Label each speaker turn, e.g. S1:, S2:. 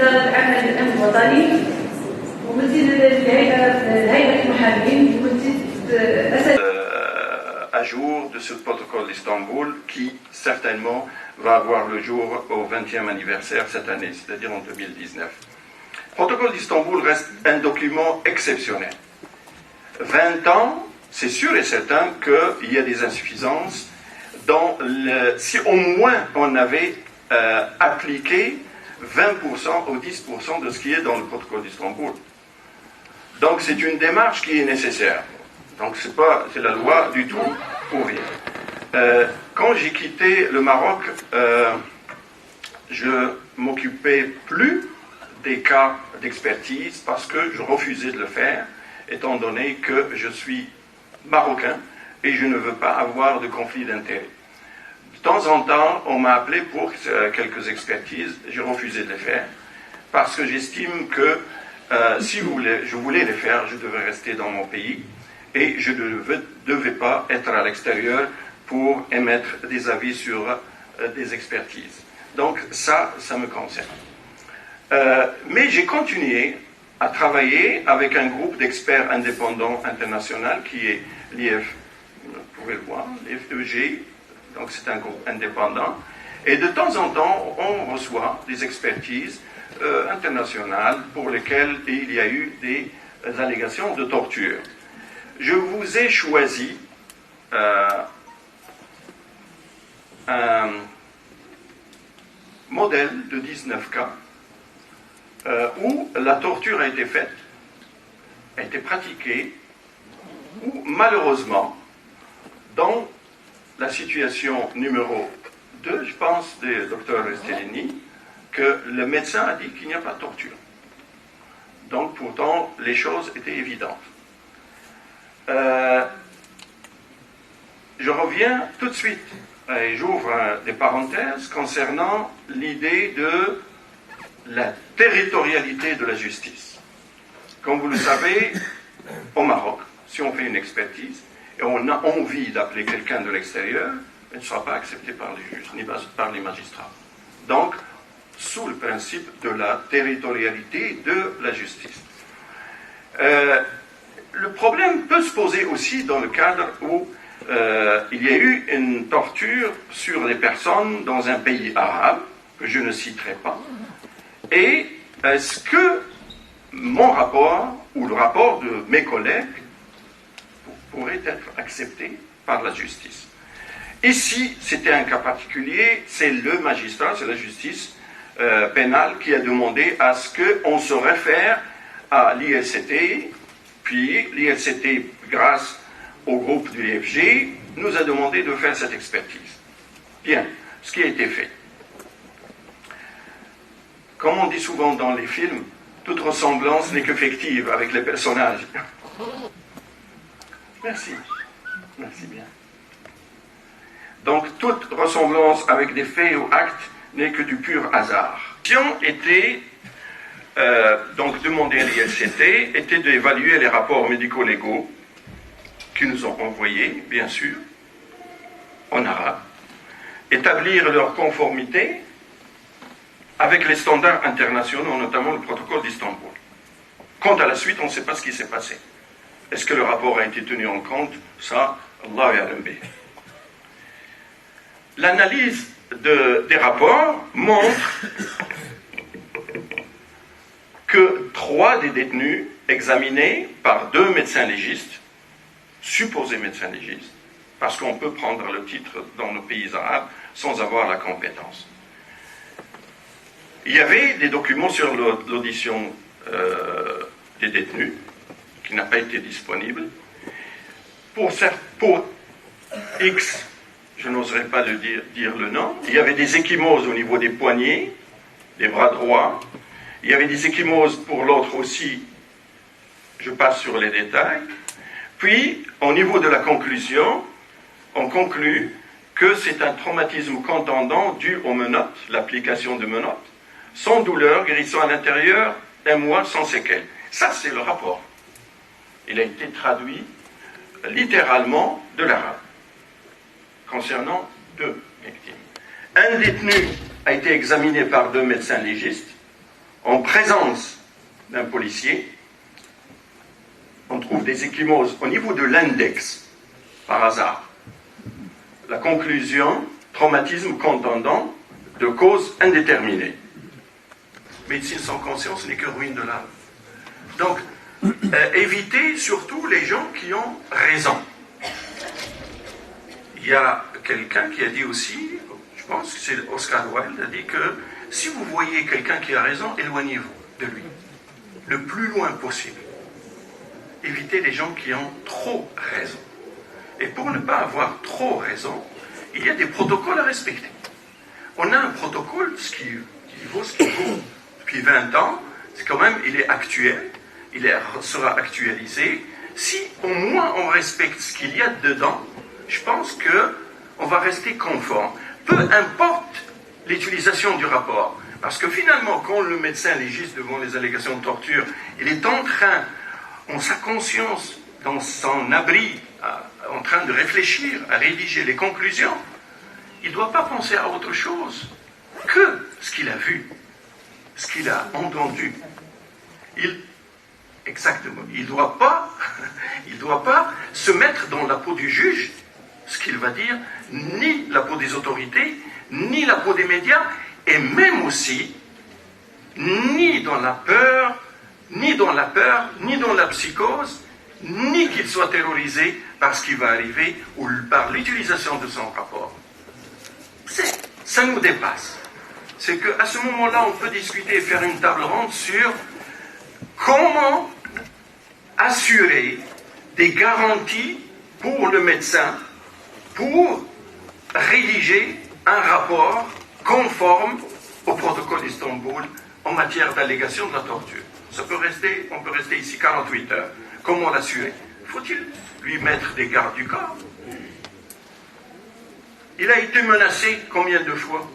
S1: إدارة العمل الأمن الوطني وممثل هيئة المحامين وممثل
S2: à jour de ce protocole d'Istanbul qui certainement va avoir le jour au 20e anniversaire cette année, c'est-à-dire en 2019. Le protocole d'Istanbul reste un document exceptionnel. 20 ans, c'est sûr et certain qu'il y a des insuffisances si au moins on avait appliqué 20% ou 10% de ce qui est dans le protocole d'Istanbul. Donc c'est une démarche qui est nécessaire. Donc c'est la loi du tout pour rien. Quand j'ai quitté le Maroc, je m'occupais plus des cas d'expertise parce que je refusais de le faire, étant donné que je suis marocain et je ne veux pas avoir de conflit d'intérêts. De temps en temps, on m'a appelé pour quelques expertises, j'ai refusé de les faire parce que j'estime que si je voulais les faire, je devais rester dans mon pays et je ne devais pas être à l'extérieur pour émettre des avis sur des expertises. Donc ça me concerne. Mais j'ai continué à travailler avec un groupe d'experts indépendants international qui est l'IF, vous pouvez le voir, l'IFEG, donc c'est un groupe indépendant. Et de temps en temps, on reçoit des expertises internationales pour lesquelles il y a eu des allégations de torture. Je vous ai choisi un modèle de 19 cas où la torture a été faite, a été pratiquée, où malheureusement, dans la situation numéro 2, je pense, du docteur Restellini, que le médecin a dit qu'il n'y a pas de torture. Donc pourtant, les choses étaient évidentes. Je reviens tout de suite et j'ouvre des parenthèses concernant l'idée de la territorialité de la justice. Comme vous le savez, au Maroc, si on fait une expertise et on a envie d'appeler quelqu'un de l'extérieur, elle ne sera pas acceptée par les juges ni par les magistrats. Donc, sous le principe de la territorialité de la justice. Le problème peut se poser aussi dans le cadre où il y a eu une torture sur des personnes dans un pays arabe, que je ne citerai pas, et est-ce que mon rapport, ou le rapport de mes collègues, pourrait être accepté par la justice. Ici, c'était un cas particulier, c'est le magistrat, c'est la justice pénale qui a demandé à ce qu'on se réfère à l'ILCT, puis l'ILCT, grâce au groupe du l'IFG, nous a demandé de faire cette expertise. Bien, ce qui a été fait. Comme on dit souvent dans les films, toute ressemblance n'est que fictive avec les personnages. Merci. Merci bien. Donc, toute ressemblance avec des faits ou actes n'est que du pur hasard. La question était, donc demandée à l'ILCT, était d'évaluer les rapports médico-légaux qu'ils nous ont envoyés, bien sûr, en arabe, établir leur conformité avec les standards internationaux, notamment le protocole d'Istanbul. Quant à la suite, on ne sait pas ce qui s'est passé. Est-ce que le rapport a été tenu en compte? Ça, Allah ya'lam bih. L'analyse des rapports montre que 3 des détenus examinés par 2 médecins légistes, supposés médecins légistes, parce qu'on peut prendre le titre dans nos pays arabes sans avoir la compétence. Il y avait des documents sur l'audition des détenus, qui n'a pas été disponible. Pour X, je n'oserais pas dire le nom, il y avait des ecchymoses au niveau des poignets, des bras droits, il y avait des ecchymoses pour l'autre aussi, je passe sur les détails. Puis, au niveau de la conclusion, on conclut que c'est un traumatisme contondant dû aux menottes, l'application de menottes, sans douleur, guérissant à l'intérieur, 1 mois sans séquelles. Ça, c'est le rapport. Il a été traduit littéralement de l'arabe, concernant 2 victimes. Un détenu a été examiné par 2 médecins légistes, en présence d'un policier, on trouve des ecchymoses au niveau de l'index, par hasard. La conclusion, traumatisme contondant de cause indéterminée. Médecine sans conscience n'est que ruine de l'âme. Donc, évitez surtout les gens qui ont raison. Il y a quelqu'un qui a dit aussi, je pense que c'est Oscar Wilde, a dit que si vous voyez quelqu'un qui a raison, éloignez-vous de lui, le plus loin possible. Évitez les gens qui ont trop raison. Et pour ne pas avoir trop raison, il y a des protocoles à respecter. On a un protocole qui vaut ce qu'il vaut. Depuis 20 ans, c'est quand même, il est actuel, sera actualisé. Si au moins on respecte ce qu'il y a dedans, je pense qu'on va rester conforme. Peu importe l'utilisation du rapport. Parce que finalement, quand le médecin légiste devant les allégations de torture, il est en train, en sa conscience, dans son abri, en train de réfléchir, à rédiger les conclusions, il ne doit pas penser à autre chose que ce qu'il a vu, ce qu'il a entendu. Exactement. Il ne doit pas se mettre dans la peau du juge, ce qu'il va dire, ni la peau des autorités, ni la peau des médias, et même aussi, ni dans la peur, ni dans la psychose, ni qu'il soit terrorisé par ce qui va arriver ou par l'utilisation de son rapport. Ça nous dépasse. C'est qu'à ce moment-là, on peut discuter et faire une table ronde sur comment assurer des garanties pour le médecin pour rédiger un rapport conforme au protocole d'Istanbul en matière d'allégation de la torture. On peut rester ici 48 heures. Comment l'assurer? Faut-il lui mettre des gardes du corps? Il a été menacé combien de fois?